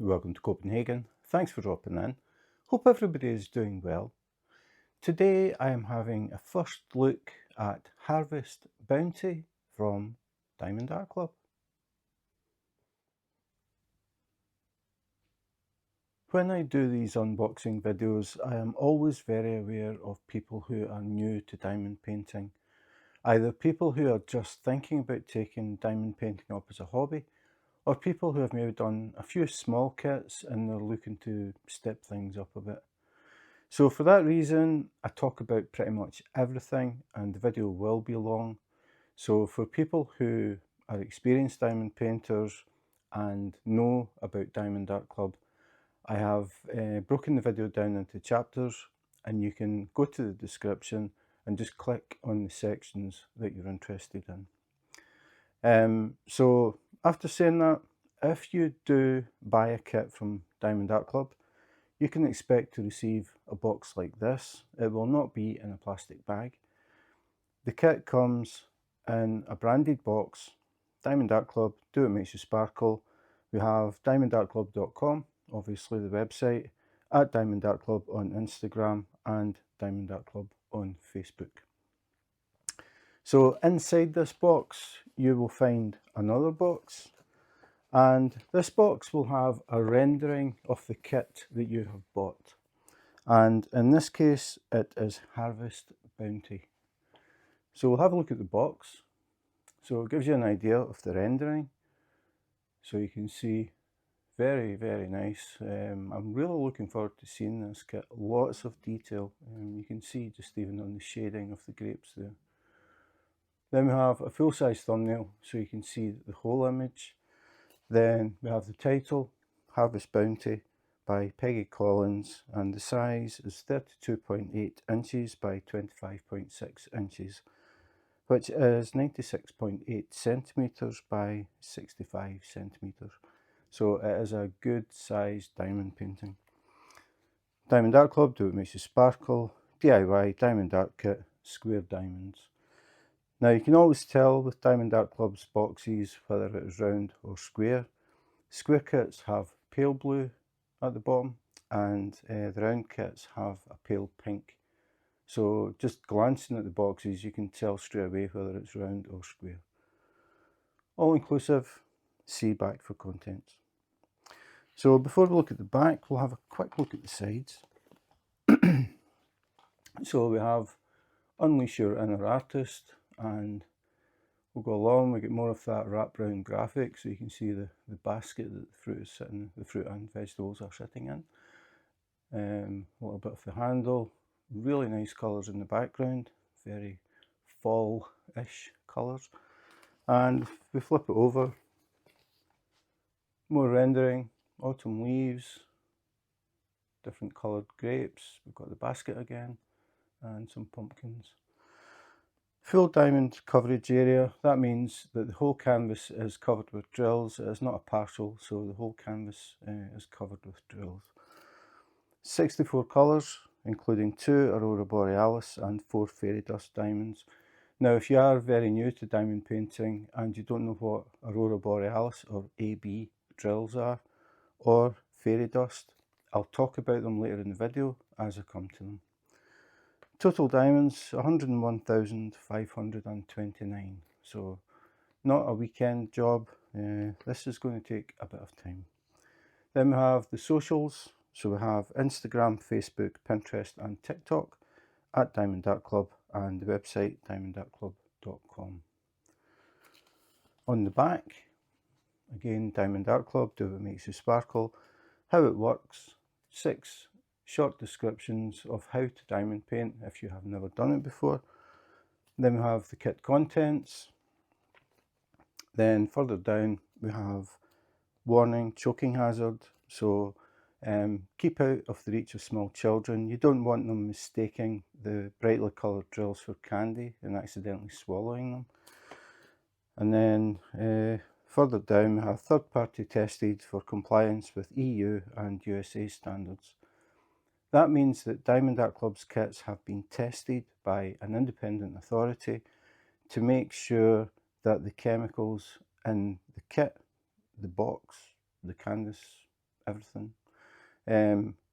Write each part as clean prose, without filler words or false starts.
welcome to Copenhagen. Thanks for dropping in. Hope everybody is doing well. Today I am having a first look at Harvest Bounty from Diamond Art Club. When I do these unboxing videos, I am always very aware of people who are new to diamond painting. Either people who are just thinking about taking diamond painting up as a hobby, or people who have maybe done a few small kits and they're looking to step things up a bit. So for that reason, I talk about pretty much everything, and the video will be long. So for people who are experienced diamond painters and know about Diamond Art Club, I have broken the video down into chapters, and you can go to the description and just click on the sections that you're interested in. So after saying that, if you do buy a kit from Diamond Art Club, you can expect to receive a box like this. It will not be in a plastic bag. The kit comes in a branded box. Diamond Art Club, do what makes you sparkle. We have diamondartclub.com, obviously the website, at Diamond Art Club on Instagram, and Diamond Art Club on Facebook. So inside this box, you will find another box, and this box will have a rendering of the kit that you have bought. And in this case, it is Harvest Bounty. So we'll have a look at the box. So it gives you an idea of the rendering. So you can see, very, very nice. I'm really looking forward to seeing this kit. Lots of detail. You can see just even on the shading of the grapes there. Then we have a full-size thumbnail, so you can see the whole image. Then we have the title, Harvest Bounty by Peggy Collins, and the size is 32.8 inches by 25.6 inches, which is 96.8 centimetres by 65 centimetres. So it is a good sized diamond painting. Diamond Art Club, do what makes you sparkle, DIY Diamond Art Kit, square diamonds. Now you can always tell with Diamond Art Club's boxes whether it is round or square. Square kits have pale blue at the bottom, and the round kits have a pale pink. So just glancing at the boxes, you can tell straight away whether it's round or square. All inclusive, see back for contents. So before we look at the back, we'll have a quick look at the sides. So we have Unleash Your Inner Artist, and we'll go along, we get more of that wraparound graphic, so you can see the basket that the fruit is sitting, the fruit and vegetables are sitting in. A little bit of the handle, really nice colours in the background, very fall-ish colours. And if we flip it over, more rendering, autumn leaves, different coloured grapes, we've got the basket again, and some pumpkins. Full diamond coverage area, that means that the whole canvas is covered with drills. It is not a partial, so the whole canvas is covered with drills. 64 colours, including 2 Aurora Borealis and 4 fairy dust diamonds. Now if you are very new to diamond painting and you don't know what Aurora Borealis or AB drills are, or fairy dust, I'll talk about them later in the video as I come to them. Total diamonds, 101,529, so not a weekend job. This is going to take a bit of time. Then we have the socials, so we have Instagram, Facebook, Pinterest and TikTok at Diamond Art Club, and the website diamondartclub.com. On the back, again Diamond Art Club, do what makes you sparkle, how it works, 6 short descriptions of how to diamond paint if you have never done it before. Then we have the kit contents. Then further down we have warning, choking hazard, so keep out of the reach of small children. You don't want them mistaking the brightly coloured drills for candy and accidentally swallowing them. And then further down we have third party tested for compliance with EU and USA standards. That means that Diamond Art Club's kits have been tested by an independent authority to make sure that the chemicals in the kit, the box, the canvas everything.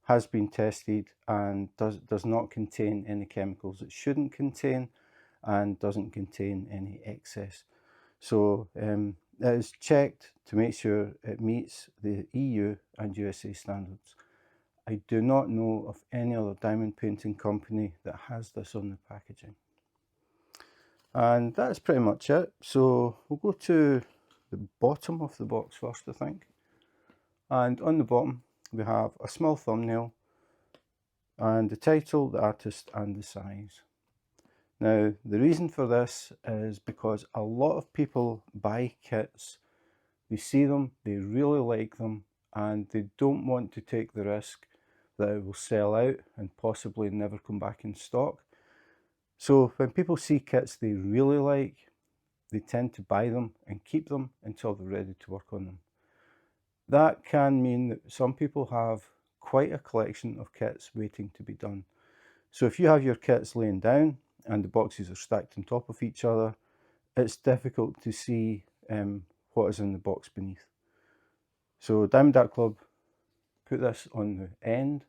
Has been tested and does not contain any chemicals it shouldn't contain, and doesn't contain any excess. So it is checked to make sure it meets the EU and USA standards. I do not know of any other diamond painting company that has this on the packaging. And that's pretty much it. So we'll go to the bottom of the box first, I think. And on the bottom we have a small thumbnail and the title, the artist and the size. Now the reason for this is because a lot of people buy kits, they see them, they really like them, and they don't want to take the risk that it will sell out and possibly never come back in stock. So when people see kits they really like, they tend to buy them and keep them until they're ready to work on them. That can mean that some people have quite a collection of kits waiting to be done. So if you have your kits laying down and the boxes are stacked on top of each other, it's difficult to see what is in the box beneath. So Diamond DAC Club put this on the end,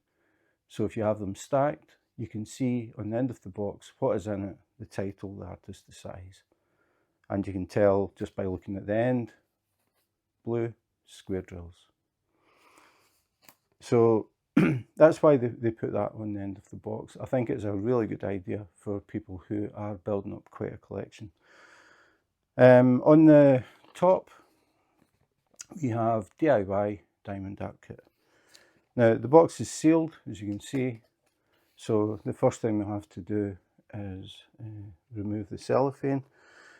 so if you have them stacked, you can see on the end of the box what is in it, the title, the artist, the size. And you can tell just by looking at the end, blue, square drills. So that's why they put that on the end of the box. I think it's a really good idea for people who are building up quite a collection. On the top, we have DIY Diamond DAC Kit. Now the box is sealed, as you can see, so the first thing we have to do is remove the cellophane.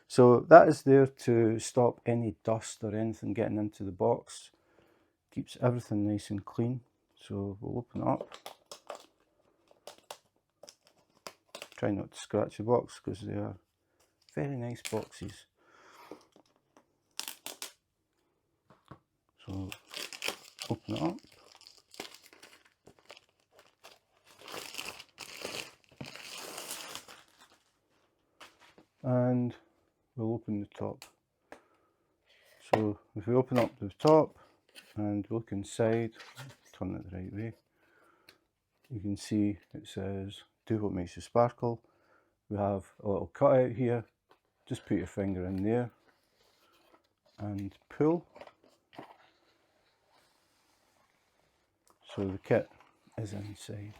So that is there to stop any dust or anything getting into the box. Keeps everything nice and clean. So we'll open it up. Try not to scratch the box because they are very nice boxes. So open it up. And we'll open the top. So if we open up the top and look inside, turn it the right way, you can see it says do what makes you sparkle. We have a little cutout here, just put your finger in there and pull. So the kit is inside.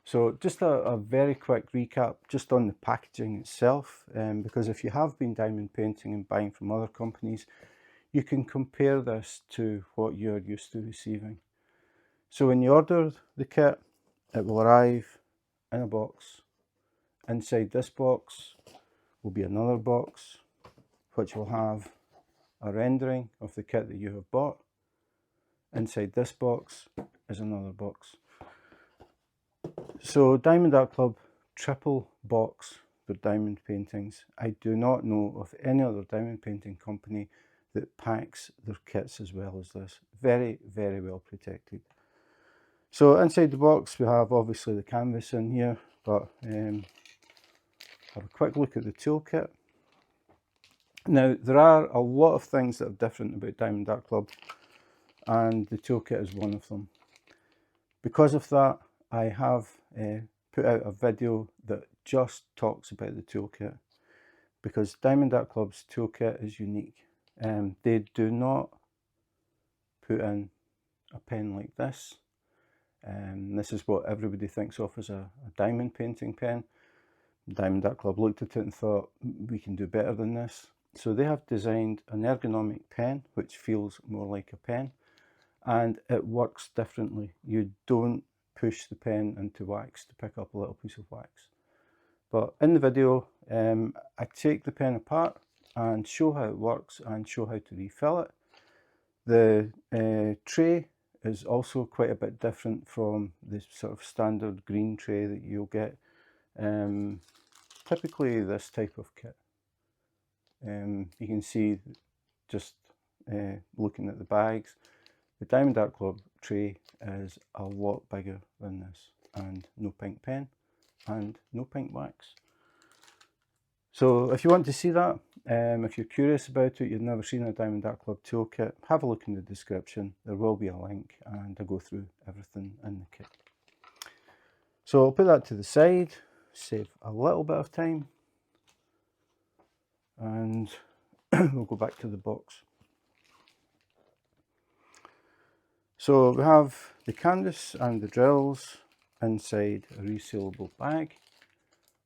So just a very quick recap just on the packaging itself, because if you have been diamond painting and buying from other companies, you can compare this to what you're used to receiving. So when you order the kit, it will arrive in a box. Inside this box will be another box which will have a rendering of the kit that you have bought. Inside this box is another box. So Diamond DAC Club, triple box for diamond paintings. I do not know of any other diamond painting company that packs their kits as well as this. Very, very well protected. So inside the box we have obviously the canvas in here, but have a quick look at the toolkit. Now there are a lot of things that are different about Diamond DAC Club, and the toolkit is one of them. Because of that, I have put out a video that just talks about the toolkit, because Diamond DAC Club's toolkit is unique. They do not put in a pen like this. This is what everybody thinks of as a diamond painting pen. Diamond DAC Club looked at it and thought, we can do better than this. So they have designed an ergonomic pen which feels more like a pen, and it works differently. You don't push the pen into wax to pick up a little piece of wax. But in the video, I take the pen apart and show how it works and show how to refill it. The tray is also quite a bit different from the sort of standard green tray that you'll get. Typically this type of kit. You can see just looking at the bags, the Diamond DAC Club tray is a lot bigger than this, and no pink pen and no pink wax. So if you want to see that, If you're curious about it, you've never seen a Diamond DAC Club toolkit, have a look in the description. There will be a link and I go through everything in the kit. So I'll put that to the side, save a little bit of time, and we'll go back to the box. So we have the canvas and the drills inside a resealable bag,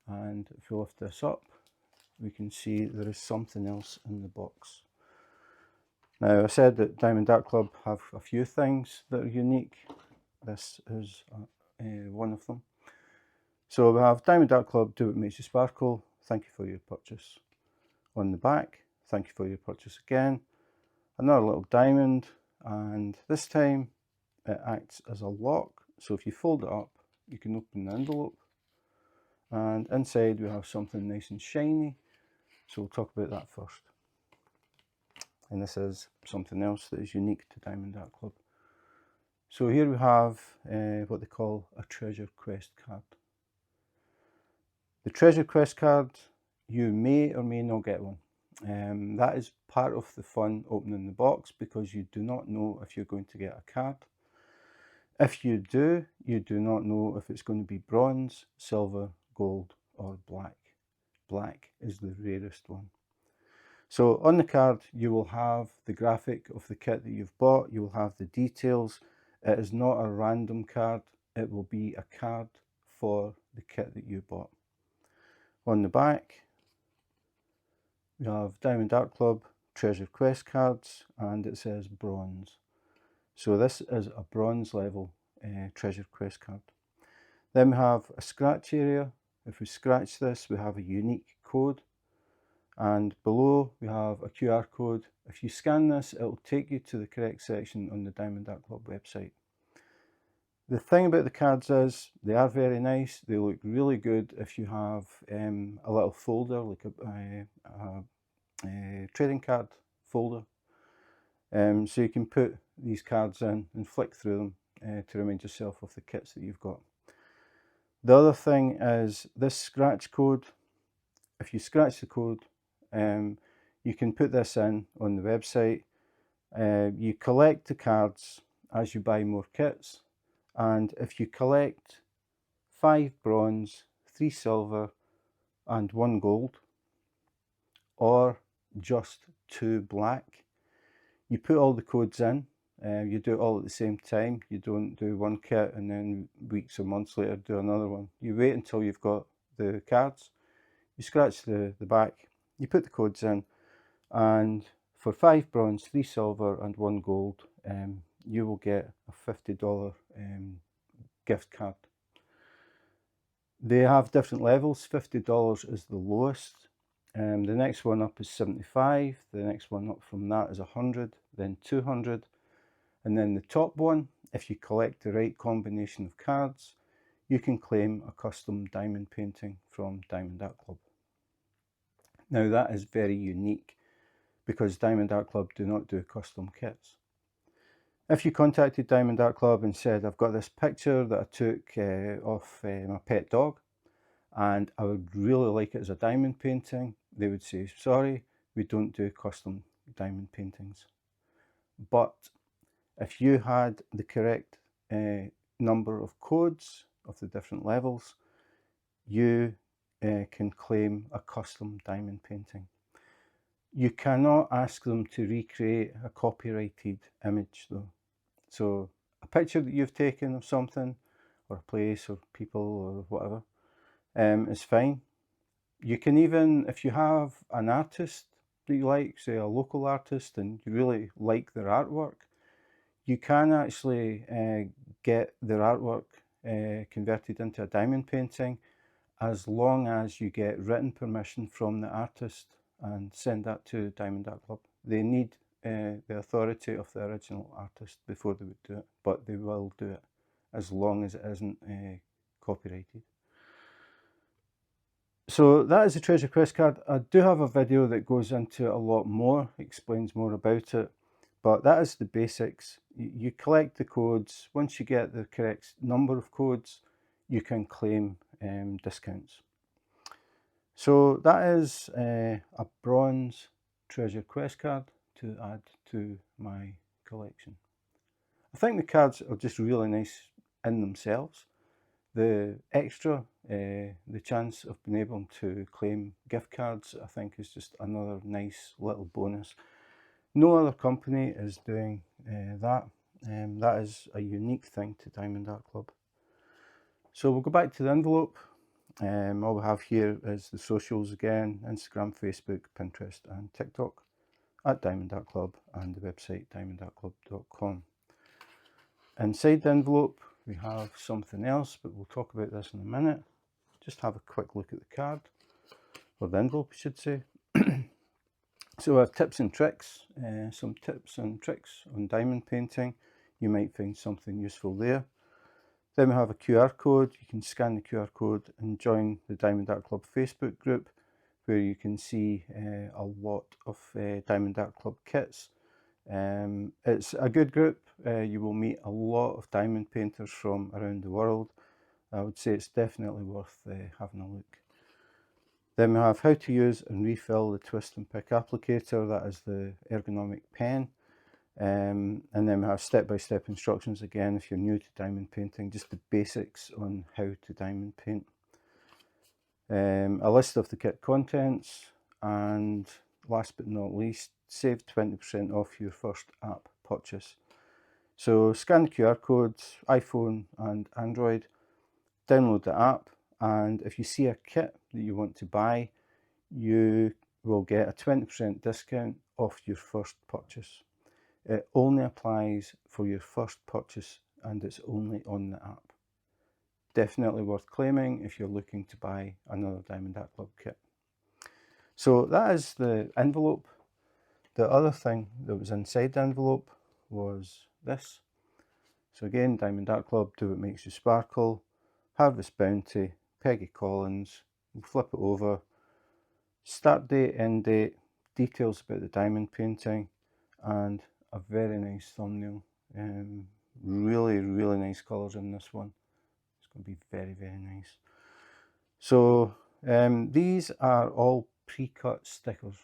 and if we lift this up we can see there is something else in the box. Now I said that Diamond DAC Club have a few things that are unique. This is one of them. So we have Diamond DAC Club, do what makes you sparkle, thank you for your purchase. On the back, thank you for your purchase again. Another little diamond, and this time it acts as a lock, so if you fold it up you can open the envelope, and inside we have something nice and shiny, so we'll talk about that first. And this is something else that is unique to Diamond DAC Club. So here we have what they call a treasure quest card. The treasure quest card, you may or may not get one. That is part of the fun opening the box, because you do not know if you're going to get a card. If you do not know if it's going to be bronze, silver, gold or black. Black is the rarest one. So on the card you will have the graphic of the kit that you've bought, you will have the details. It is not a random card, it will be a card for the kit that you bought. On the back we have Diamond DAC Club treasure quest cards, and it says bronze. So this is a bronze level treasure quest card. Then we have a scratch area. If we scratch this we have a unique code, and below we have a QR code. If you scan this it will take you to the correct section on the Diamond DAC Club website. The thing about the cards is they are very nice, they look really good if you have a little folder like a trading card folder. So you can put these cards in and flick through them to remind yourself of the kits that you've got. The other thing is this scratch code. If you scratch the code, you can put this in on the website. You collect the cards as you buy more kits, and if you collect 5 bronze, 3 silver and 1 gold, or just 2 black, you put all the codes in. You do it all at the same time. You don't do one kit and then weeks or months later do another one. You wait until you've got the cards, you scratch the back, you put the codes in, and for 5 bronze, 3 silver and 1 gold, you will get a $50 gift card. They have different levels. $50 is the lowest. The next one up is 75, the next one up from that is 100, then 200, and then the top one, if you collect the right combination of cards, you can claim a custom diamond painting from Diamond DAC Club. Now that is very unique, because Diamond DAC Club do not do custom kits. If you contacted Diamond DAC Club and said, I've got this picture that I took of my pet dog, and I would really like it as a diamond painting, they would say, sorry, we don't do custom diamond paintings. But if you had the correct number of codes of the different levels, you can claim a custom diamond painting. You cannot ask them to recreate a copyrighted image though. So a picture that you've taken of something, or a place or people or whatever, is fine. You can even, if you have an artist that you like, say a local artist, and you really like their artwork, you can actually get their artwork converted into a diamond painting, as long as you get written permission from the artist and send that to Diamond DAC Club. They need the authority of the original artist before they would do it, but they will do it as long as it isn't copyrighted. So that is the treasure quest card. I do have a video that goes into a lot more, explains more about it, but that is the basics. You collect the codes. Once you get the correct number of codes, you can claim discounts. So that is a bronze treasure quest card to add to my collection. I think the cards are just really nice in themselves. The extra, the chance of being able to claim gift cards, I think is just another nice little bonus. No other company is doing that. That is a unique thing to Diamond Art Club. So we'll go back to the envelope. All we have here is the socials again: Instagram, Facebook, Pinterest and TikTok at Diamond Art Club, and the website diamondartclub.com. Inside the envelope we have something else, but we'll talk about this in a minute. Just have a quick look at the card, or the envelope I should say. So we have tips and tricks, some tips and tricks on diamond painting. You might find something useful there. Then we have a QR code. You can scan the QR code and join the Diamond Art Club Facebook group, where you can see a lot of Diamond Art Club kits. It's a good group. You will meet a lot of diamond painters from around the world. I would say it's definitely worth having a look. Then we have how to use and refill the twist and pick applicator. That is the ergonomic pen. And then we have step-by-step instructions again if you're new to diamond painting, just the basics on how to diamond paint. A list of the kit contents, and last but not least, save 20% off your first app purchase. So scan the QR codes, iPhone and Android, download the app, and if you see a kit that you want to buy, you will get a 20% discount off your first purchase. It only applies for your first purchase, and it's only on the app. Definitely worth claiming if you're looking to buy another Diamond Art Club kit. So that is the envelope. The other thing that was inside the envelope was this. So again, Diamond Art Club, do what makes you sparkle, Harvest Bounty, Peggy Collins. We'll flip it over. Start date, end date, details about the diamond painting, and a very nice thumbnail. Really nice colours in this one. It's going to be very nice. So these are all pre-cut stickers.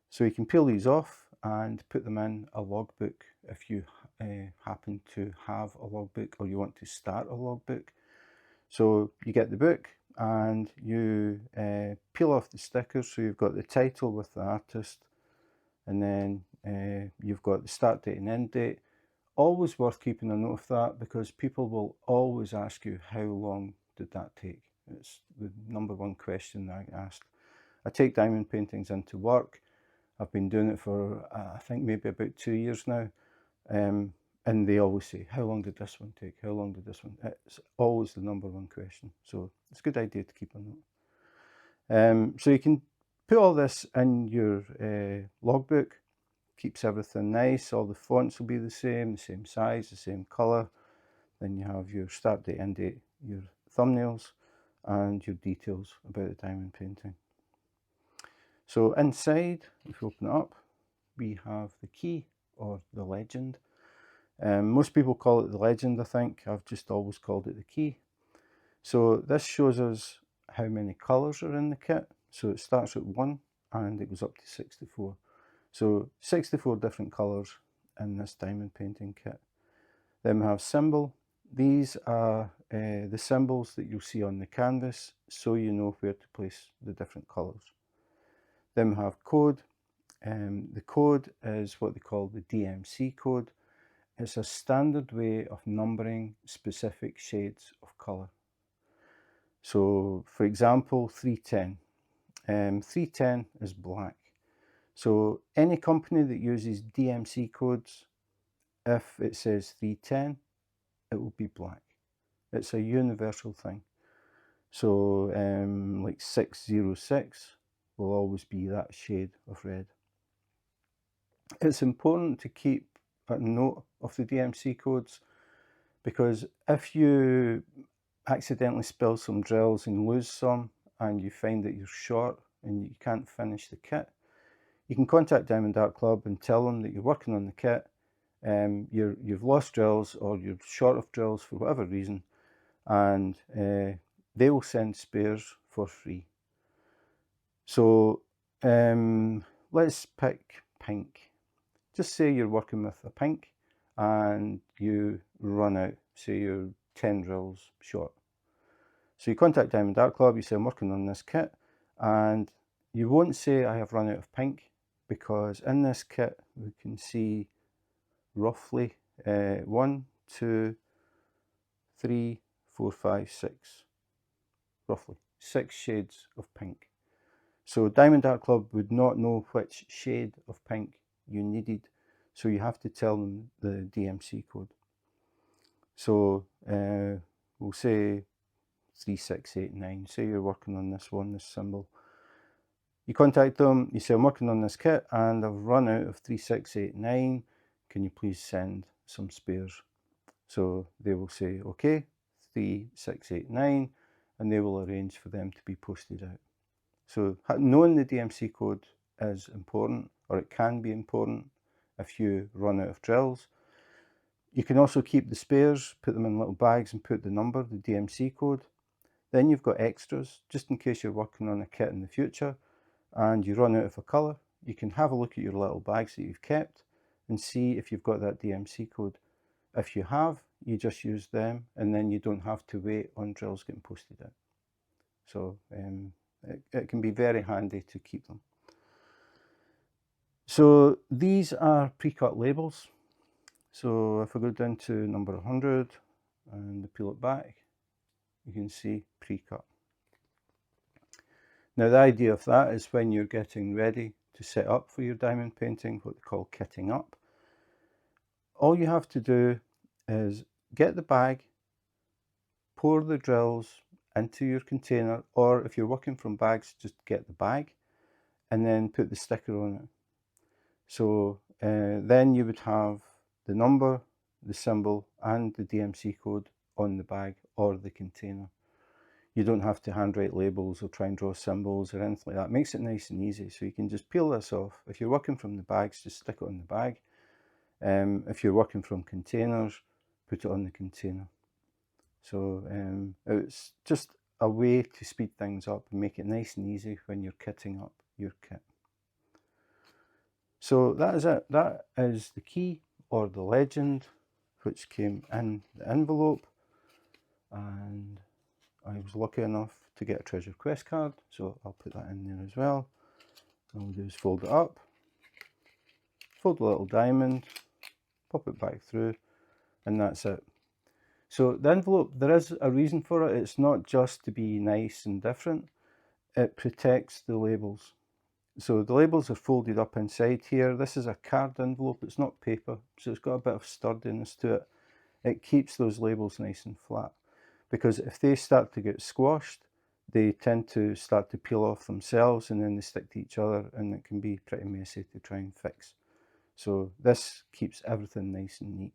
So you can peel these off and put them in a logbook if you happen to have a logbook or you want to start a logbook. So you get the book and you peel off the stickers, so you've got the title with the artist, and then you've got the start date and end date. Always worth keeping a note of that, because people will always ask you how long did that take. It's the number one question I get asked. I take diamond paintings into work. I've been doing it for I think maybe about 2 years now, and they always say, how long did this one take? How long did this one? It's always the number one question, so it's a good idea to keep a note. So you can put all this in your logbook. Keeps everything nice. All the fonts will be the same size, the same colour. Then you have your start date, end date, your thumbnails, and your details about the diamond painting. So inside, if you open it up, we have the key, or the legend. Most people call it the legend, I think. I've just always called it the key. So this shows us how many colours are in the kit. So it starts at 1 and it goes up to 64. So 64 different colours in this diamond painting kit. Then we have symbol. These are the symbols that you'll see on the canvas, so you know where to place the different colours. Then we have code. The code is what they call the DMC code. It's a standard way of numbering specific shades of colour. So for example, 310. 310 is black. So any company that uses DMC codes, if it says 310, it will be black. It's a universal thing. So like 606 will always be that shade of red. It's important to keep a note of the DMC codes, because if you accidentally spill some drills and lose some, and you find that you're short and you can't finish the kit, you can contact Diamond Art Club and tell them that you're working on the kit, you've lost drills or you're short of drills for whatever reason, and they will send spares for free. So let's pick pink. Just say you're working with a pink and you run out, say you're 10 drills short. So you contact Diamond Dart Club, you say I'm working on this kit, and you won't say I have run out of pink, because in this kit we can see roughly 1, 2, 3, 4, 5, 6, roughly 6 shades of pink. So Diamond Dart Club would not know which shade of pink you needed, so you have to tell them the DMC code. So we'll say 3689, say you're working on this one, this symbol. You contact them, you say I'm working on this kit and I've run out of 3689, can you please send some spares? So they will say okay, 3689, and they will arrange for them to be posted out. So knowing the DMC code is important, or it can be important if you run out of drills. You can also keep the spares, put them in little bags and put the number, the DMC code. Then you've got extras, just in case you're working on a kit in the future and you run out of a colour. You can have a look at your little bags that you've kept and see if you've got that DMC code. If you have, you just use them, and then you don't have to wait on drills getting posted out. So it can be very handy to keep them. So these are pre-cut labels. So if I go down to number 100 and peel it back, you can see pre-cut. Now the idea of that is when you're getting ready to set up for your diamond painting, what they call kitting up, all you have to do is get the bag, pour the drills into your container, or if you're working from bags, just get the bag and then put the sticker on it. So then you would have the number, the symbol and the DMC code on the bag or the container. You don't have to handwrite labels or try and draw symbols or anything like that. It makes it nice and easy. So you can just peel this off. If you're working from the bags, just stick it on the bag. If you're working from containers, put it on the container. So it's just a way to speed things up and make it nice and easy when you're kitting up your kit. So that is it. That is the key or the legend which came in the envelope, and I was lucky enough to get a treasure quest card, so I'll put that in there as well. All we do is fold it up, fold the little diamond, pop it back through, and that's it. So the envelope, there is a reason for it. It's not just to be nice and different. It protects the labels. So the labels are folded up inside here. This is a card envelope, it's not paper, so it's got a bit of sturdiness to it. It keeps those labels nice and flat, because if they start to get squashed, they tend to start to peel off themselves and then they stick to each other, and it can be pretty messy to try and fix. So this keeps everything nice and neat.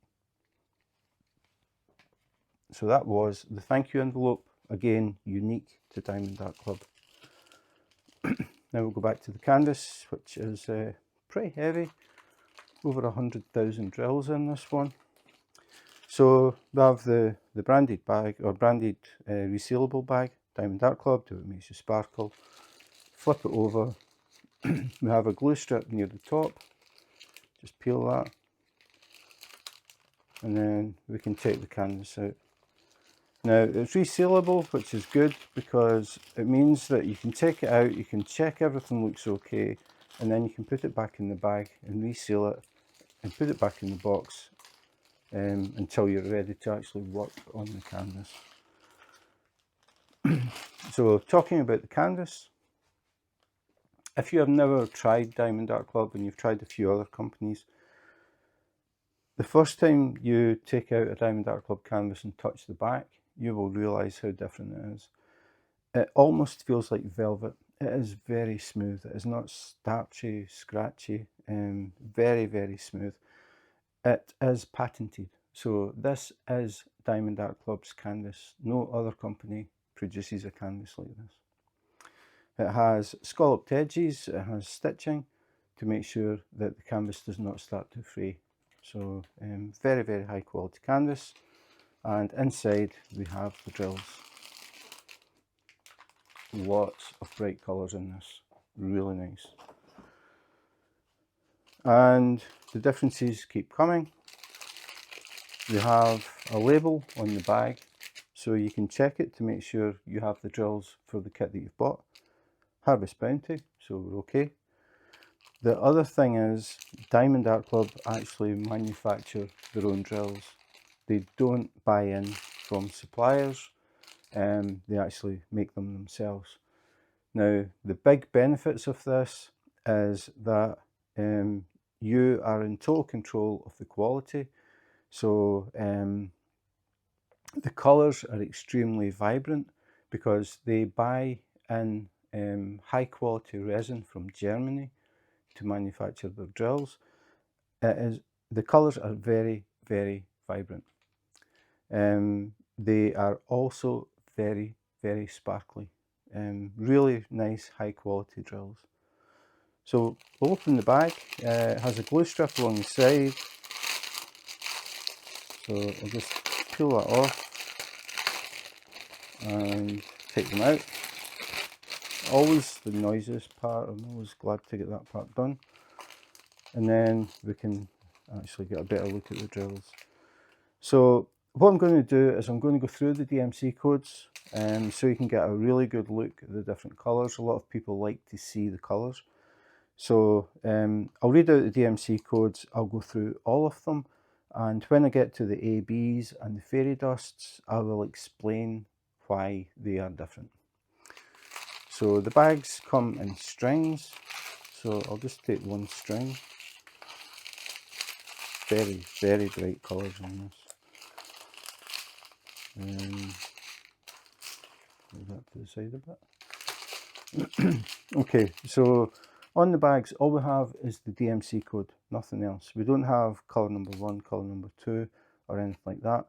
So that was the thank you envelope, again unique to Diamond Dart Club. Now we'll go back to the canvas, which is pretty heavy, over 100,000 drills in this one. So we have the branded bag, or branded resealable bag, Diamond Dart Club, do it makes you sparkle. Flip it over, we have a glue strip near the top, just peel that, and then we can take the canvas out. Now it's resealable, which is good because it means that you can take it out, you can check everything looks okay, and then you can put it back in the bag and reseal it and put it back in the box until you're ready to actually work on the canvas. So talking about the canvas, if you have never tried Diamond Dart Club and you've tried a few other companies, the first time you take out a Diamond Dart Club canvas and touch the back, you will realise how different it is. It almost feels like velvet. It is very smooth. It is not starchy, scratchy, very, very smooth. It is patented. So this is Diamond Dart Club's canvas. No other company produces a canvas like this. It has scalloped edges, it has stitching to make sure that the canvas does not start to fray. So very, very high quality canvas. And inside we have the drills. Lots of bright colours in this. really nice. And the differences keep coming. You have a label on the bag, so you can check it to make sure you have the drills for the kit that you've bought. Harvest Bounty, so we're okay. The other thing is, Diamond Art Club actually manufacture their own drills. They don't buy in from suppliers, they actually make them themselves. Now, the big benefits of this is that you are in total control of the quality. So the colours are extremely vibrant because they buy in high quality resin from Germany to manufacture their drills. The colours are very, very vibrant. They are also very, very sparkly. Really nice high quality drills. So we'll open the bag. It has a glue strip along the side. So I'll just peel that off and take them out. Always the noisiest part, I'm always glad to get that part done. And then we can actually get a better look at the drills. So what I'm going to do is I'm going to go through the DMC codes so you can get a really good look at the different colours. A lot of people like to see the colours. So I'll read out the DMC codes, I'll go through all of them, and when I get to the ABs and the fairy dusts, I will explain why they are different. So the bags come in strings, so I'll just take one string. Very, very bright colours on this. Move that to the side a bit. Okay, so on the bags, all we have is the DMC code, nothing else. We don't have colour number 1, colour number 2, or anything like that.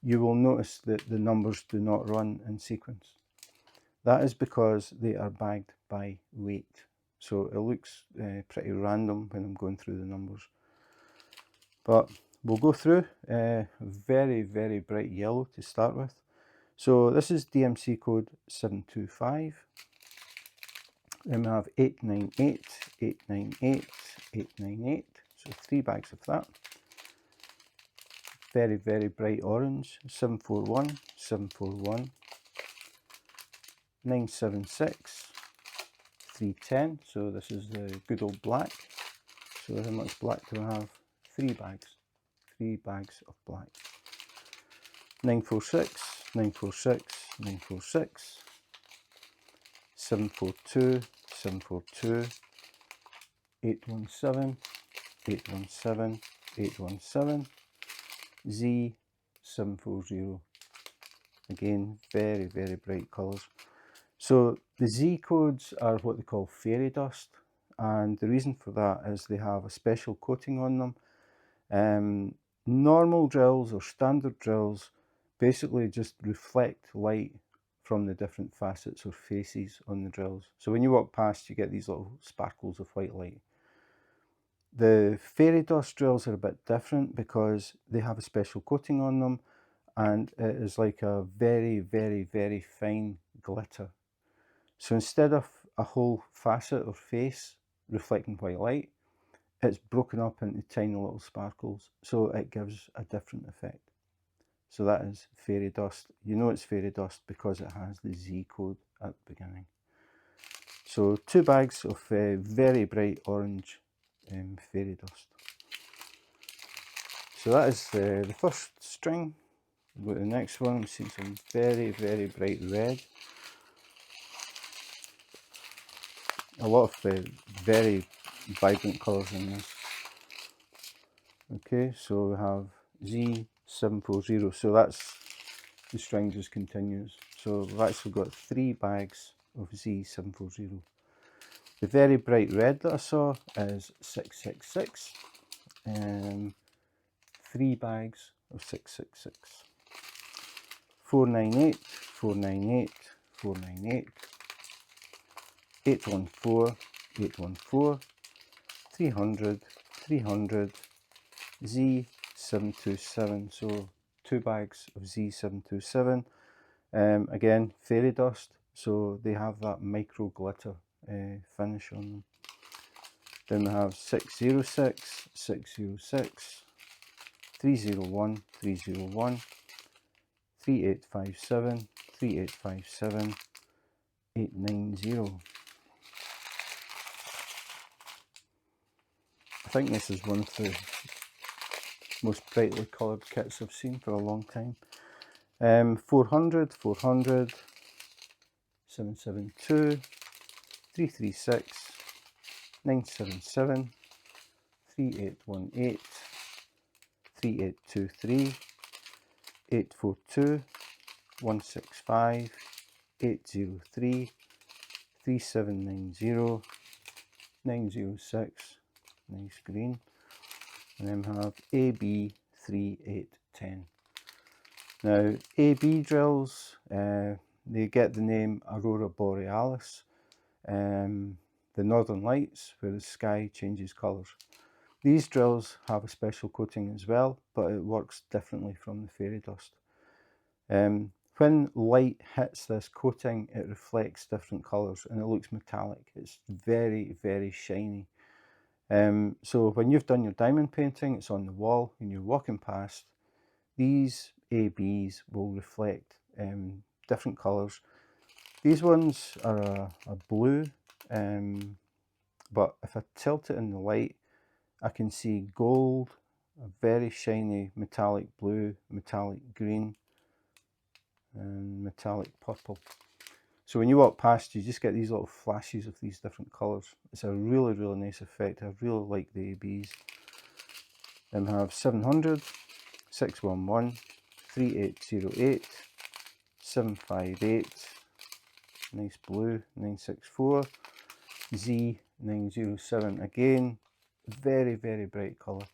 You will notice that the numbers do not run in sequence. That is because they are bagged by weight. So it looks pretty random when I'm going through the numbers. But we'll go through. Very, very bright yellow to start with. So this is DMC code 725. Then we have 898, 898, 898. So 3 bags of that. Very, very bright orange. 741, 741. 976, 310. So this is the good old black. So how much black do I have? 3 bags. 3 bags of black. 946, 946, 946. 742, 742. 817, 817, 817. Z740. Again, very, very bright colours. So the Z codes are what they call fairy dust, and the reason for that is they have a special coating on them. Normal drills or standard drills basically just reflect light from the different facets or faces on the drills. So when you walk past, you get these little sparkles of white light. The fairy dust drills are a bit different because they have a special coating on them, and it is like a very, very, very fine glitter. So instead of a whole facet or face reflecting white light, it's broken up into tiny little sparkles, so it gives a different effect. So that is fairy dust. You know it's fairy dust because it has the Z code at the beginning. So 2 bags of very bright orange fairy dust. So that is the first string. We'll go to the next one. I'm seeing some very, very bright red. A lot of very vibrant colours in this. Okay, so we have Z740, so that's, the string just continues. So we've actually got 3 bags of Z740. The very bright red that I saw is 666, 3 bags of 666. 498, 498, 498. 814, 814, 300, 300, Z727, so 2 bags of Z727. Again, fairy dust, so they have that micro glitter finish on them. Then we have 606, 606, 301, 301, 3857, 3857, 890. I think this is one of the most brightly coloured kits I've seen for a long time. 400, 400, 772, 336, 977, 3818, 3823, 842, 165, 803, 3790, 906, nice green, and then we have AB 3810. Now AB drills, they get the name Aurora Borealis, the northern lights where the sky changes colours. These drills have a special coating as well, but it works differently from the fairy dust. When light hits this coating, it reflects different colours and it looks metallic. It's very, very shiny. So when you've done your diamond painting, it's on the wall and you're walking past, these ABs will reflect different colours. These ones are a blue, but if I tilt it in the light, I can see gold, a very shiny metallic blue, metallic green, and metallic purple. So when you walk past, you just get these little flashes of these different colours. It's a really, really nice effect. I really like the ABs. Then we have 700, 611, 3808, 758, nice blue, 964, Z907, again, very, very bright colour.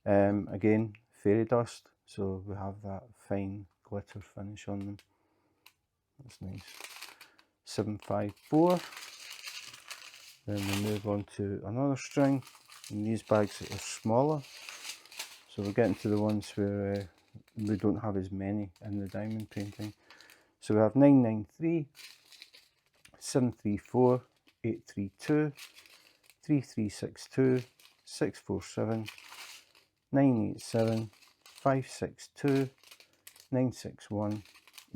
Again, fairy dust, so we have that fine glitter finish on them. That's nice. 754. Then we move on to another string, and these bags are smaller, so we're getting to the ones where we don't have as many in the diamond painting. So we have 993, 734, 832, 3362, 647, 987, 562, 961,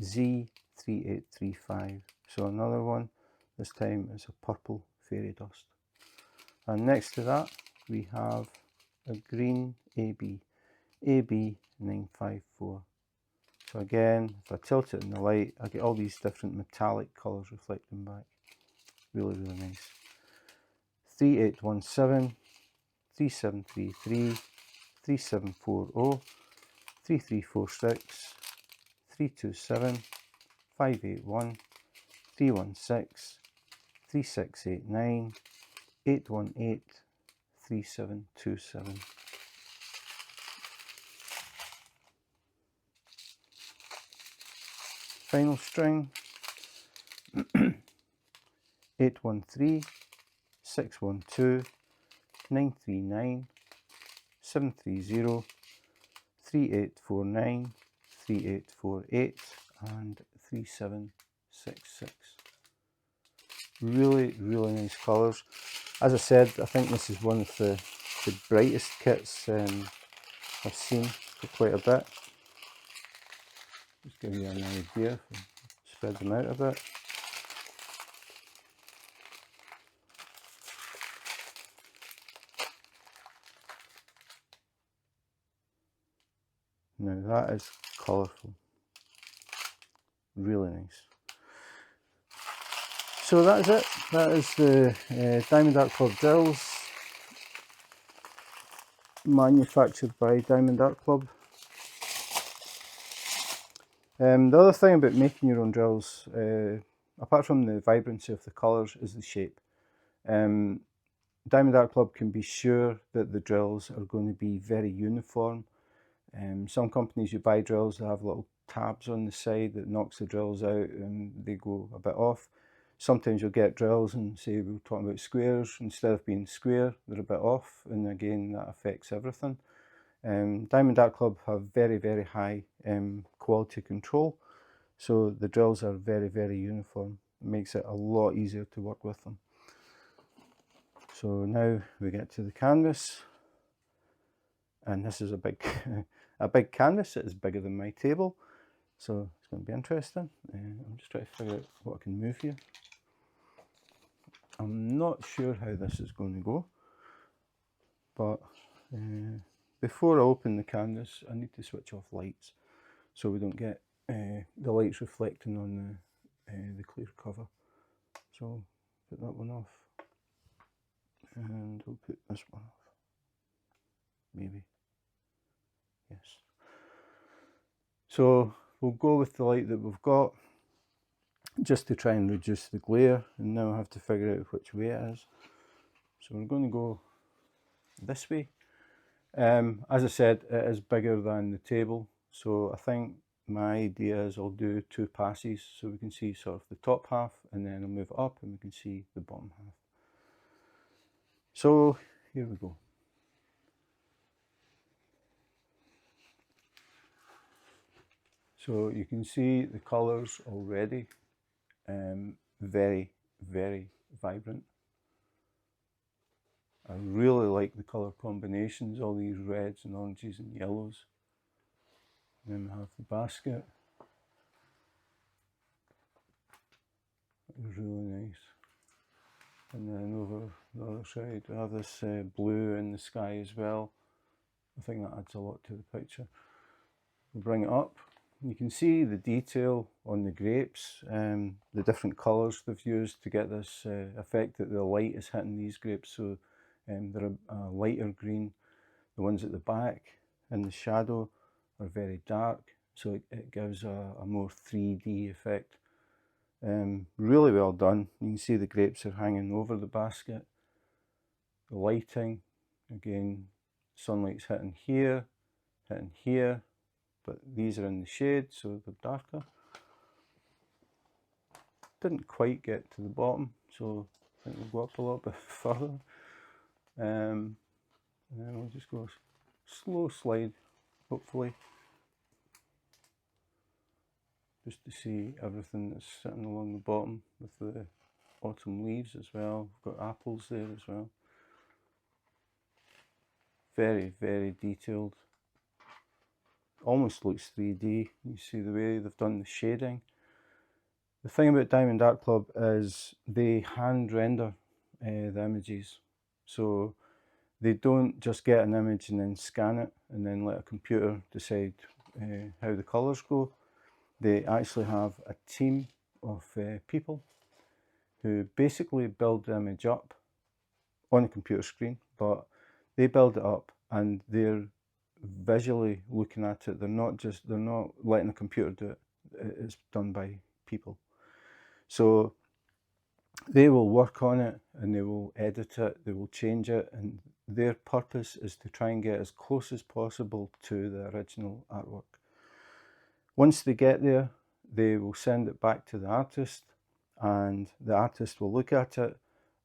Z3835. So another one, this time is a purple fairy dust. And next to that we have a green AB, AB954. So again, if I tilt it in the light, I get all these different metallic colours reflecting back. Really, really nice. 3817, 3733, 3740, 3346, 327, 581, 316, 3689, 818, 3727. Final string, 813, 612, 939, 730, 3849, 3848 and 3766. Really, really nice colours. As I said, I think this is one of the brightest kits I've seen for quite a bit. Just give you an idea, spread them out a bit. Now that is colourful, really nice. So that is it. That is the Diamond Art Club drills, manufactured by Diamond Art Club. The other thing about making your own drills, apart from the vibrancy of the colours, is the shape. Diamond Art Club can be sure that the drills are going to be very uniform. Some companies, you buy drills that have little tabs on the side that knocks the drills out and they go a bit off. Sometimes you'll get drills and say we're talking about squares, instead of being square they're a bit off, and again that affects everything. Diamond Art Club have very, very high quality control, so the drills are very, very uniform. It makes it a lot easier to work with them. So now we get to the canvas, and this is a big, a big canvas. It is bigger than my table, so it's going to be interesting. I'm just trying to figure out what I can move here. I'm not sure how this is going to go, but before I open the canvas, I need to switch off lights so we don't get the lights reflecting on the clear cover. So put that one off, and we'll put this one off. Maybe. Yes. So we'll go with the light that we've got, just to try and reduce the glare, and now I have to figure out which way it is. So we're going to go this way. As I said, it is bigger than the table, so I think my idea is I'll do 2 passes so we can see sort of the top half, and then I'll move up and we can see the bottom half. So here we go. So you can see the colours already, very, very vibrant. I really like the colour combinations, all these reds and oranges and yellows. And then we have the basket. It was really nice. And then over the other side we have this blue in the sky as well. I think that adds a lot to the picture. We'll bring it up. You can see the detail on the grapes, the different colours they've used to get this effect that the light is hitting these grapes. So they're a lighter green. The ones at the back in the shadow are very dark, so it gives a more 3D effect. Really well done. You can see the grapes are hanging over the basket. The lighting, again, sunlight's hitting here, but these are in the shade, so they're darker. Didn't quite get to the bottom, so I think we'll go up a little bit further. And then we'll just go slow slide, hopefully, just to see everything that's sitting along the bottom with the autumn leaves as well. We've got apples there as well. Very, very detailed. Almost looks 3D. You see the way they've done the shading. The thing about Diamond Art Club is they hand render the images. So they don't just get an image and then scan it and then let a computer decide how the colours go. They actually have a team of people who basically build the image up on a computer screen, but they build it up and they're visually looking at it. They're not letting a computer do it. It's done by people. So they will work on it and they will edit it, they will change it, and their purpose is to try and get as close as possible to the original artwork. Once they get there, they will send it back to the artist, and the artist will look at it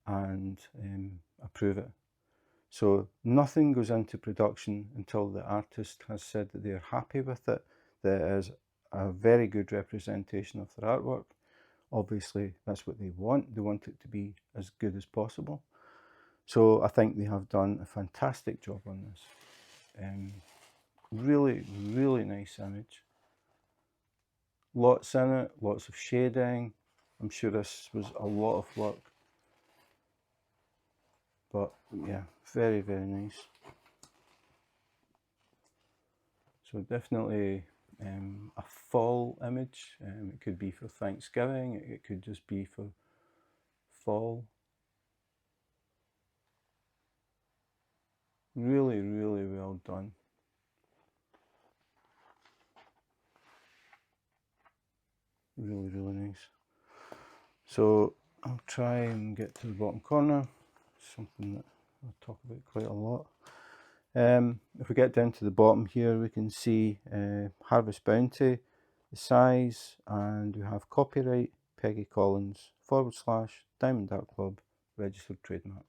and approve it. So nothing goes into production until the artist has said that they're happy with it, that it is a very good representation of their artwork. Obviously, that's what they want. They want it to be as good as possible. So I think they have done a fantastic job on this. Really, really nice image. Lots in it, lots of shading. I'm sure this was a lot of work. But yeah, very, very nice. So definitely a fall image. It could be for Thanksgiving, it could just be for fall. Really, really well done. Really, really nice. So I'll try and get to the bottom corner, something that I'll talk about quite a lot. If we get down to the bottom here, we can see Harvest Bounty, the size, and we have copyright, Peggy Collins, / Diamond Art Club, registered trademark.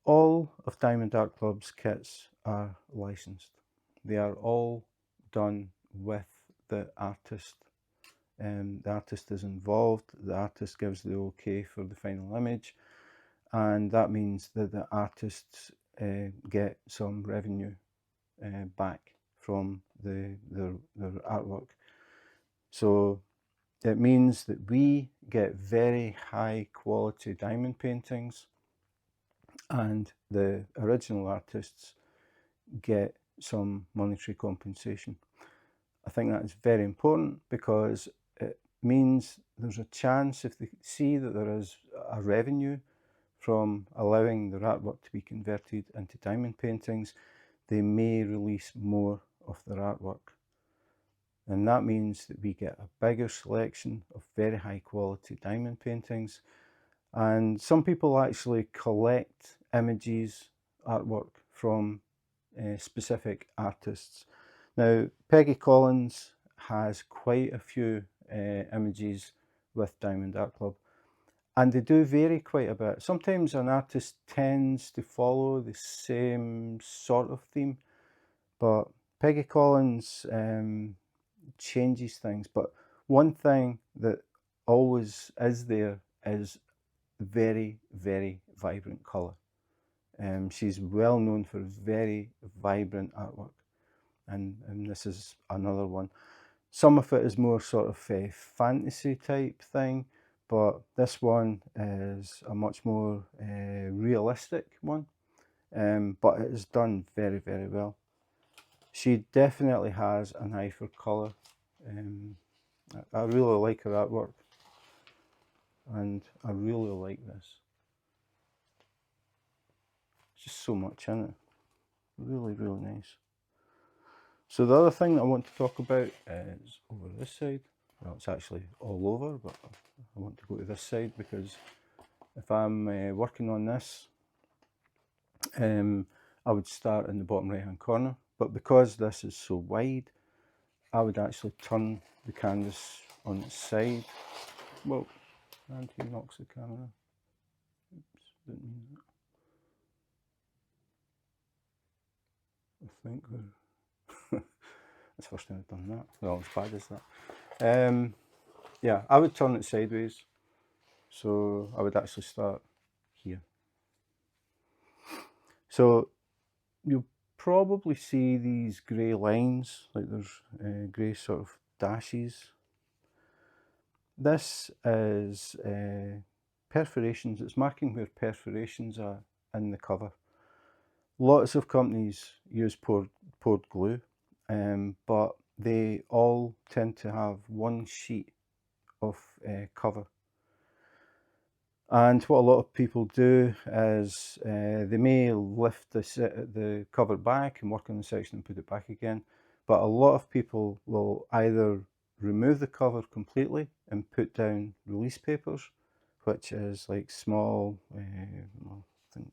All of Diamond Art Club's kits are licensed. They are all done with the artist. The artist is involved, the artist gives the okay for the final image, and that means that the artists get some revenue back from their artwork. So it means that we get very high quality diamond paintings, and the original artists get some monetary compensation. I think that is very important because it means there's a chance, if they see that there is a revenue from allowing their artwork to be converted into diamond paintings, they may release more of their artwork. And that means that we get a bigger selection of very high quality diamond paintings. And some people actually collect images, artwork from specific artists. Now, Peggy Collins has quite a few images with Diamond Art Club, and they do vary quite a bit. Sometimes an artist tends to follow the same sort of theme, but Peggy Collins changes things. But one thing that always is there is very, very vibrant colour. She's well known for very vibrant artwork, and this is another one. Some of it is more sort of a fantasy type thing, but this one is a much more realistic one, but it is done very, very well. She definitely has an eye for colour. I really like her artwork, and I really like this. Just so much in it. Really, really nice. So the other thing that I want to talk about is over this side. Well, it's actually all over, but I want to go to this side because if I'm working on this, I would start in the bottom right hand corner. But because this is so wide, I would actually turn the canvas on its side. Well, and he knocks the camera. Oops, didn't mean that. I think that's the first time I've done that. Well, as bad as that. Yeah, I would turn it sideways. So I would actually start here. So you'll probably see these grey lines, like there's grey sort of dashes. This is perforations. It's marking where perforations are in the cover. Lots of companies use poured glue, but they all tend to have one sheet of cover. And what a lot of people do is they may lift the cover back and work on the section and put it back again, but a lot of people will either remove the cover completely and put down release papers, which is like small, I think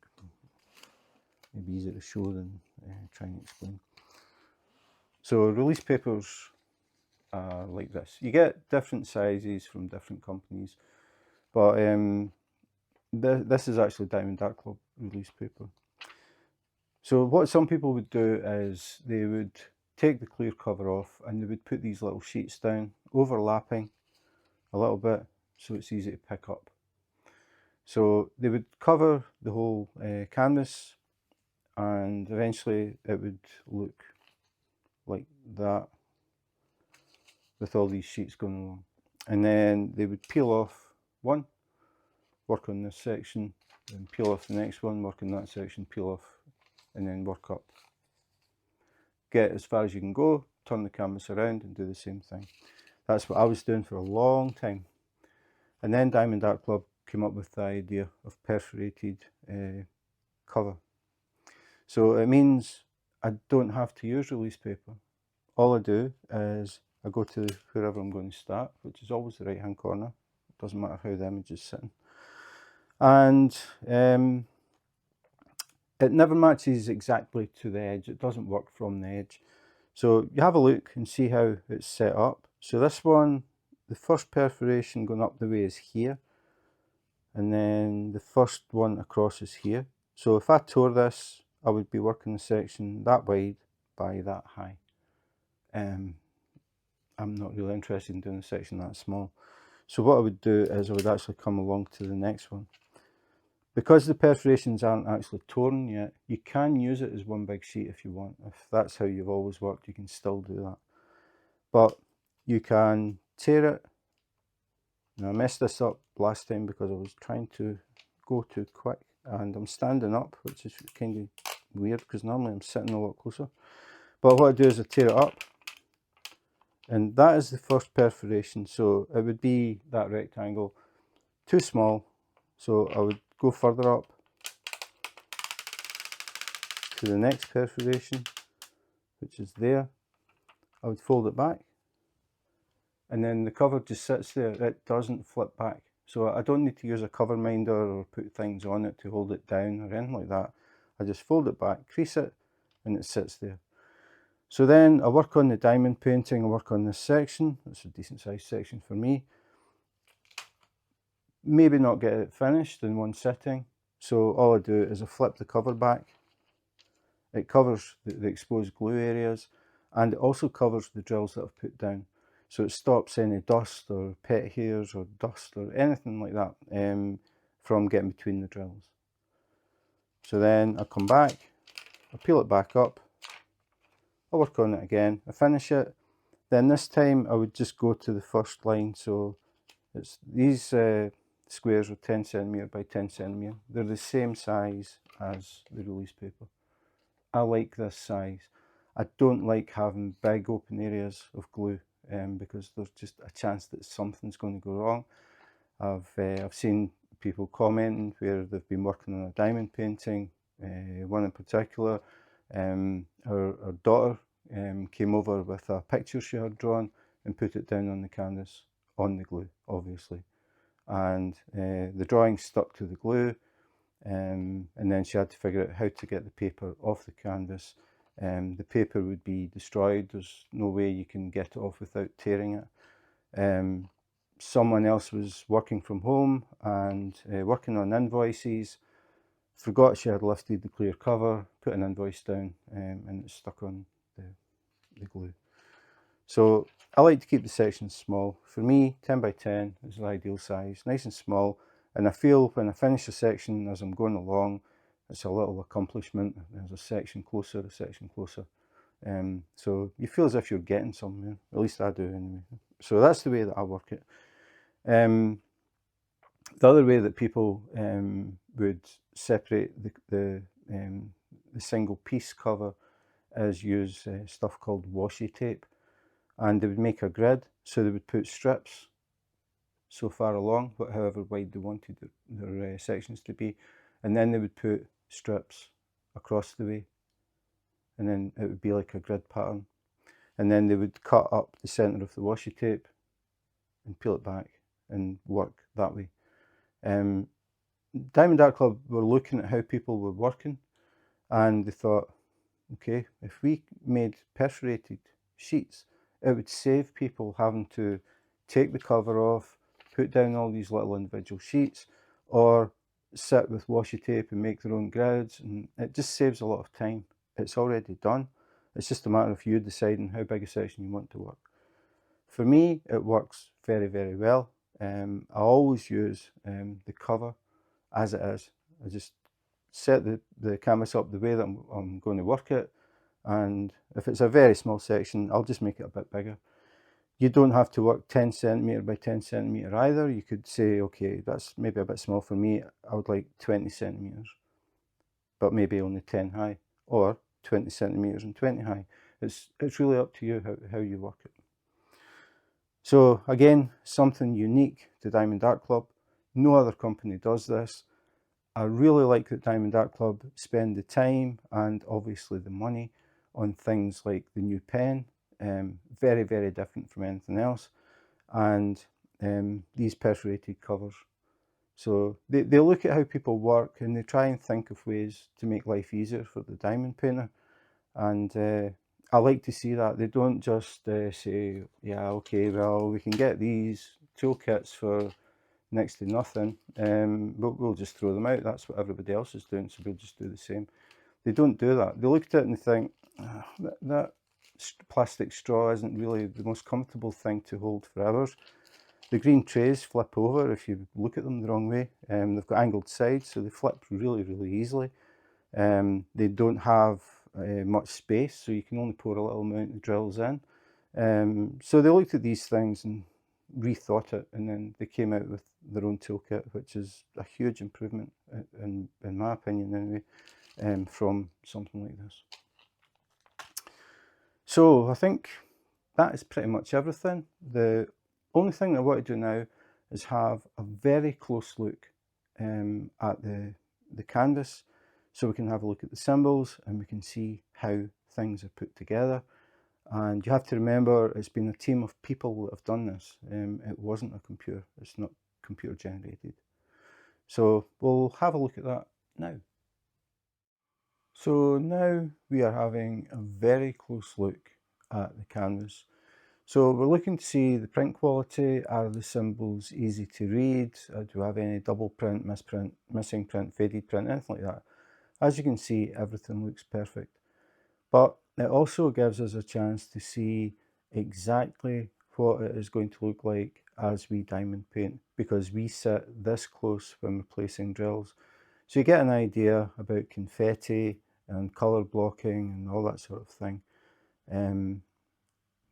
maybe easier to show than trying to explain. So release papers are like this. You get different sizes from different companies, but this is actually Diamond Art Club release paper. So what some people would do is they would take the clear cover off and they would put these little sheets down, overlapping a little bit so it's easy to pick up. So they would cover the whole canvas, and eventually it would look like that with all these sheets going along. And then they would peel off one, work on this section, then peel off the next one, work on that section, peel off, and then work up. Get as far as you can go, turn the canvas around and do the same thing. That's what I was doing for a long time. And then Diamond Art Club came up with the idea of perforated cover. So it means I don't have to use release paper. All I do is I go to wherever I'm going to start, which is always the right hand corner. It doesn't matter how the image is sitting. And it never matches exactly to the edge. It doesn't work from the edge. So you have a look and see how it's set up. So this one, the first perforation going up the way is here, and then the first one across is here. So if I tore this, I would be working the section that wide by that high. I'm not really interested in doing a section that small. So what I would do is I would actually come along to the next one. Because the perforations aren't actually torn yet, you can use it as one big sheet if you want. If that's how you've always worked, you can still do that. But you can tear it. Now I messed this up last time because I was trying to go too quick, and I'm standing up, which is kind of weird because normally I'm sitting a lot closer. But what I do is I tear it up, and that is the first perforation. So it would be that rectangle, too small, so I would go further up to the next perforation, which is there. I would fold it back, and then the cover just sits there. It doesn't flip back, so I don't need to use a cover minder or put things on it to hold it down or anything like that. I just fold it back, crease it, and it sits there. So then I work on the diamond painting. I work on this section. It's a decent sized section for me. Maybe not get it finished in one sitting, so all I do is I flip the cover back. It covers the exposed glue areas, and it also covers the drills that I've put down. So it stops any dust or pet hairs or dust or anything like that from getting between the drills. So then I come back, I peel it back up, I work on it again, I finish it. Then this time I would just go to the first line. So it's these squares are 10cm by 10cm. They're the same size as the release paper. I like this size. I don't like having big open areas of glue because there's just a chance that something's going to go wrong. I've seen people commenting where they've been working on a diamond painting, one in particular. Her daughter came over with a picture she had drawn and put it down on the canvas, on the glue obviously, and the drawing stuck to the glue, and then she had to figure out how to get the paper off the canvas. The paper would be destroyed. There's no way you can get it off without tearing it. Someone else was working from home and working on invoices, forgot she had lifted the clear cover, put an invoice down, and it's stuck on the glue. So I like to keep the sections small. For me, 10 by 10 is the ideal size, nice and small. And I feel when I finish a section as I'm going along, it's a little accomplishment. There's a section closer, a section closer. So you feel as if you're getting somewhere. At least I do anyway. So that's the way that I work it. The other way that people would separate the single piece cover is use stuff called washi tape, and they would make a grid. So they would put strips so far along, however wide they wanted their sections to be, and then they would put strips across the way, and then it would be like a grid pattern. And then they would cut up the centre of the washi tape and peel it back and work that way. Diamond Art Club were looking at how people were working, and they thought, okay, if we made perforated sheets, it would save people having to take the cover off, put down all these little individual sheets, or sit with washi tape and make their own grids, and it just saves a lot of time. It's already done. It's just a matter of you deciding how big a section you want to work. For me, it works very, very well. I always use the cover as it is. I just set the canvas up the way that I'm going to work it, and if it's a very small section, I'll just make it a bit bigger. You don't have to work 10cm by 10cm either. You could say, okay, that's maybe a bit small for me. I would like 20cm, but maybe only 10 high, or 20cm and 20 high. It's really up to you how you work it. So again, something unique to Diamond Art Club. No other company does this. I really like that Diamond Art Club spend the time and obviously the money on things like the new pen, very, very different from anything else, and these perforated covers. So they look at how people work and they try and think of ways to make life easier for the diamond painter, and I like to see that. They don't just say, yeah, okay, well, we can get these toolkits for next to nothing, we'll just throw them out. That's what everybody else is doing, so we'll just do the same. They don't do that. They look at it and think, that plastic straw isn't really the most comfortable thing to hold for hours. The green trays flip over if you look at them the wrong way. They've got angled sides, so they flip really, really easily. They don't have much space, so you can only pour a little amount of drills in. So they looked at these things and rethought it, and then they came out with their own toolkit, which is a huge improvement, in my opinion anyway, from something like this. So I think that is pretty much everything. The only thing I want to do now is have a very close look at the canvas, so we can have a look at the symbols and we can see how things are put together. And you have to remember, it's been a team of people that have done this. It wasn't a computer, it's not computer generated. So we'll have a look at that now. So now we are having a very close look at the canvas. So we're looking to see the print quality. Are the symbols easy to read? Do we have any double print, misprint, missing print, faded print, anything like that? As you can see, everything looks perfect. But it also gives us a chance to see exactly what it is going to look like as we diamond paint, because we sit this close when we're placing drills. So you get an idea about confetti and colour blocking and all that sort of thing.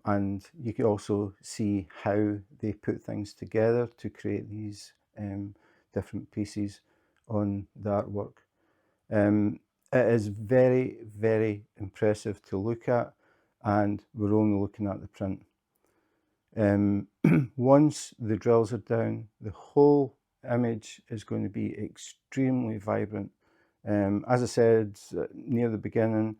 And you can also see how they put things together to create these different pieces on the artwork. It is very, very impressive to look at, and we're only looking at the print. Once the drills are down, the whole image is going to be extremely vibrant. As I said near the beginning,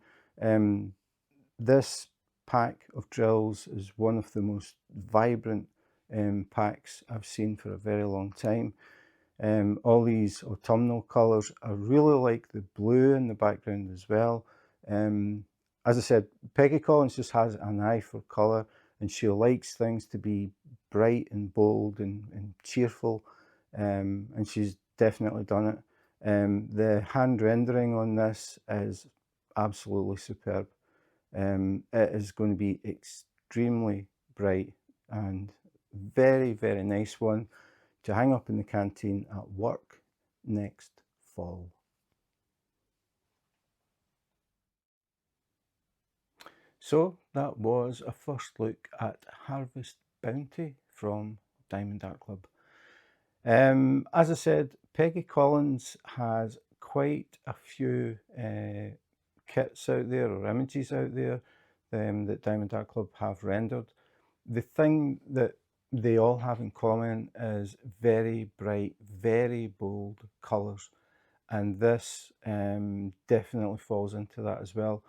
this pack of drills is one of the most vibrant packs I've seen for a very long time. All these autumnal colours. I really like the blue in the background as well. As I said, Peggy Collins just has an eye for colour, and she likes things to be bright and bold and cheerful, and she's definitely done it. The hand rendering on this is absolutely superb. It is going to be extremely bright and very, very nice one to hang up in the canteen at work next fall. So that was a first look at Harvest Bounty from Diamond Art Club. As I said, Peggy Collins has quite a few kits out there, or images out there, that Diamond Art Club have rendered. The thing that they all have in common is very bright, very bold colours, and this definitely falls into that as well.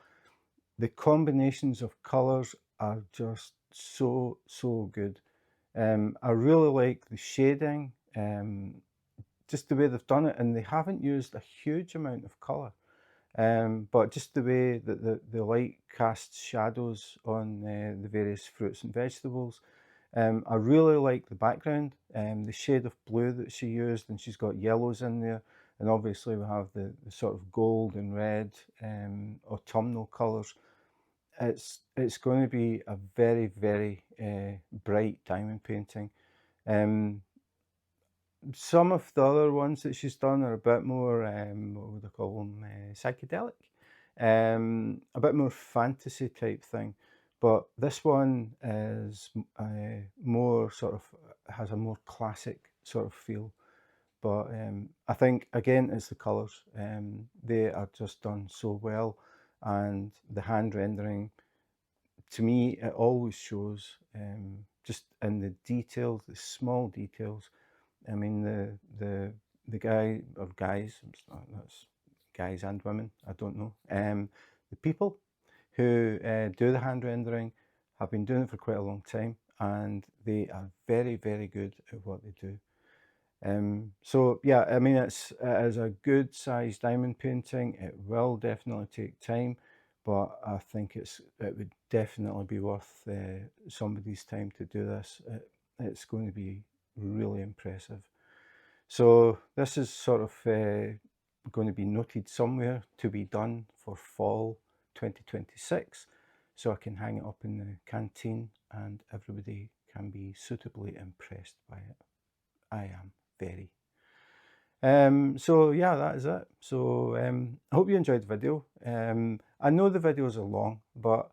The combinations of colours are just so good. I really like the shading, just the way they've done it, and they haven't used a huge amount of colour. But just the way that the light casts shadows on the various fruits and vegetables. I really like the background, the shade of blue that she used, and she's got yellows in there, and obviously we have the sort of gold and red autumnal colours. It's going to be a very, very bright diamond painting. Some of the other ones that she's done are a bit more, what would I call them, psychedelic, a bit more fantasy type thing. But this one is more sort of, has a more classic sort of feel. But I think, again, it's the colours. They are just done so well, and the hand rendering, to me, it always shows just in the details, the small details. I mean, the guy, or guys, that's guys and women, I don't know. The people who do the hand rendering have been doing it for quite a long time, and they are very, very good at what they do. So yeah, I mean, it is a good sized diamond painting. It will definitely take time, but I think it would definitely be worth somebody's time to do this. It's going to be really impressive. So this is sort of going to be noted somewhere to be done for fall 2026, so I can hang it up in the canteen and everybody can be suitably impressed by it. I am very. So yeah, that is it. So I hope you enjoyed the video. I know the videos are long, but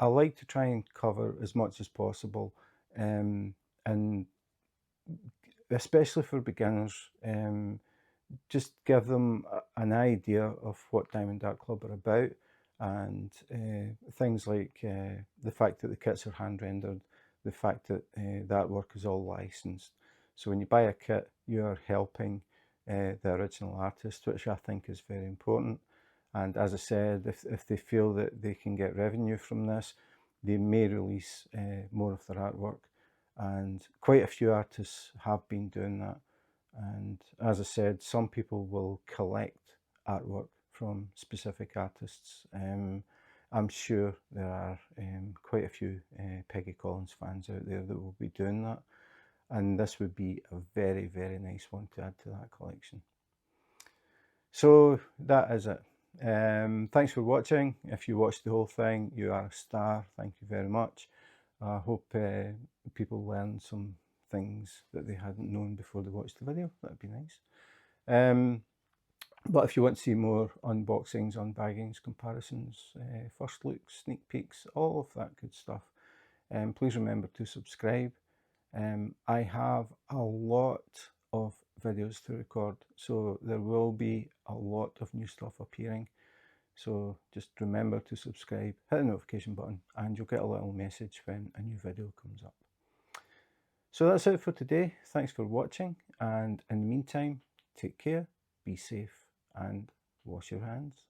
I like to try and cover as much as possible, and especially for beginners, just give them an idea of what Diamond Dart Club are about, and things like the fact that the kits are hand rendered, the fact that the artwork is all licensed. So when you buy a kit, you are helping the original artist, which I think is very important. And as I said, if they feel that they can get revenue from this, they may release more of their artwork. And quite a few artists have been doing that. And as I said, some people will collect artwork from specific artists. I'm sure there are quite a few Peggy Collins fans out there that will be doing that. And this would be a very, very nice one to add to that collection. So that is it. Thanks for watching. If you watched the whole thing, you are a star. Thank you very much. I hope people learn some things that they hadn't known before they watched the video. That'd be nice. But if you want to see more unboxings, unbaggings, comparisons, first looks, sneak peeks, all of that good stuff, please remember to subscribe. I have a lot of videos to record, so there will be a lot of new stuff appearing. So just remember to subscribe, hit the notification button, and you'll get a little message when a new video comes up. So that's it for today. Thanks for watching, and in the meantime, take care, be safe, and wash your hands.